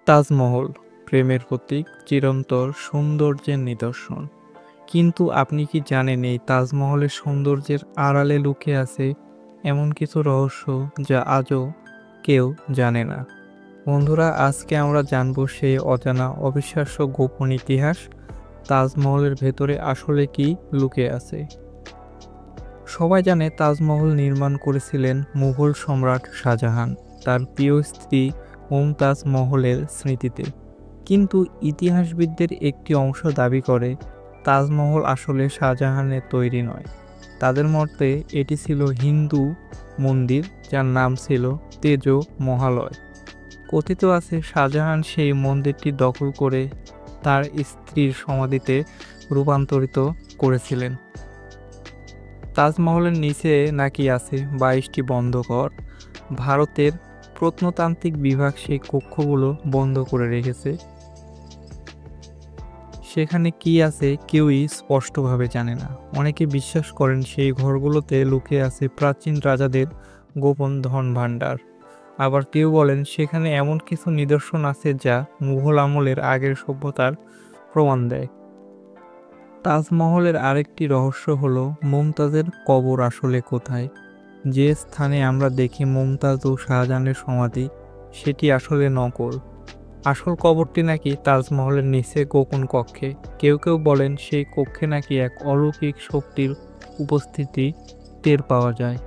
তাজমহল প্রেমের প্রতীক, চিরন্তর সৌন্দর্যের নিদর্শন। কিন্তু আপনি কি জানেন এই তাজমহলের সৌন্দর্যের আড়ালে লুকিয়ে আছে এমন কিছু রহস্য যা আজও কেউ জানে না? বন্ধুরা, আজকে আমরা জানব সেই অজানা অবিশ্বাস্য গোপন ইতিহাস। তাজমহলের ভেতরে আসলে কি লুকিয়ে আছে। সবাই জানে তাজমহল নির্মাণ করেছিলেন মুঘল সম্রাট শাহজাহান তার প্রিয় স্ত্রী মুমতাজ মহলের স্মৃতিতে। কিন্তু ইতিহাসবিদদের একটি অংশ দাবি করে তাজমহল আসলে শাহজাহানের তৈরি নয়। তাদের মতে এটি ছিল হিন্দু মন্দির যার নাম ছিল তেজো মহালয়। কথিত আছে শাহজাহান সেই মন্দিরটি দখল করে তার স্ত্রীর সমাধিতে রূপান্তরিত করেছিলেন। তাজমহলের নিচে নাকি আছে 22টি বন্ধ ঘর। ভারতের প্রত্নতান্ত্রিক বিভাগ সেই কক্ষগুলো বন্ধ করে রেখেছে। সেখানে কি আছে কেউই স্পষ্টভাবে জানে না। অনেকে বিশ্বাস করেন সেই ঘরগুলোতে লুকিয়ে আছে প্রাচীন রাজাদের গোপন ধন ভাণ্ডার। আবার কেউ বলেন সেখানে এমন কিছু নিদর্শন আছে যা মুঘল আমলের আগের সভ্যতার প্রমাণ দেয়। তাজমহলের আরেকটি রহস্য হলো মুমতাজের কবর আসলে কোথায়। যে স্থানে আমরা দেখি মুমতাজ ও শাহজাহানের সমাধি, সেটি আসলে নকল। আসল কবরটি নাকি তাজমহলের নিচে গোপন কক্ষে। কেউ কেউ বলেন সেই কক্ষে নাকি এক অলৌকিক শক্তির উপস্থিতি টের পাওয়া যায়।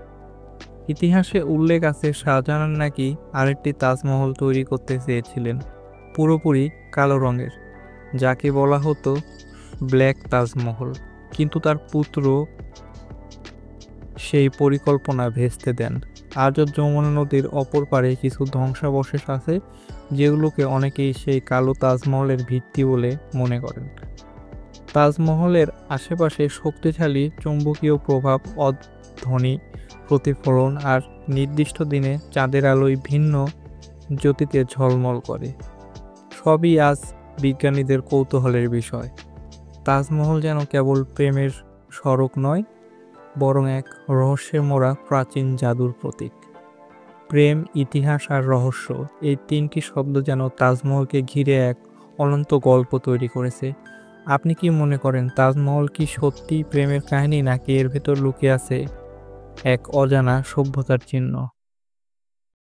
ইতিহাসে উল্লেখ আছে শাহজাহান নাকি আরেকটি তাজমহল তৈরি করতে চেয়েছিলেন, পুরোপুরি কালো রঙের, যাকে বলা হতো ব্ল্যাক তাজমহল। কিন্তু তার পুত্র সেই পরিকল্পনা ভেস্তে দেন। আজও যমুনা নদীর অপর পারে কিছু ধ্বংসাবশেষ আছে যেগুলোকে অনেকেই সেই কালো তাজমহলের ভিত্তি বলে মনে করেন। তাজমহলের আশেপাশে শক্তিশালী চৌম্বকীয় প্রভাব, ধ্বনি প্রতিফলন আর নির্দিষ্ট দিনে চাঁদের আলোয় ভিন্ন জ্যোতিতে ঝলমল করে, সবই আজ বিজ্ঞানীদের কৌতূহলের বিষয়। তাজমহল যেন কেবল প্রেমের স্মারক নয়, বরং এক রহস্যে মোড়া প্রাচীন জাদুর প্রতীক। প্রেম, ইতিহাস আর রহস্য, এই তিনটি শব্দ যেন তাজমহলকে ঘিরে এক অনন্ত গল্প তৈরি করেছে। আপনি কি মনে করেন তাজমহল কি সত্যিই প্রেমের কাহিনী, নাকি এর ভেতর লুকিয়ে আছে এক অজানা সভ্যতার চিহ্ন?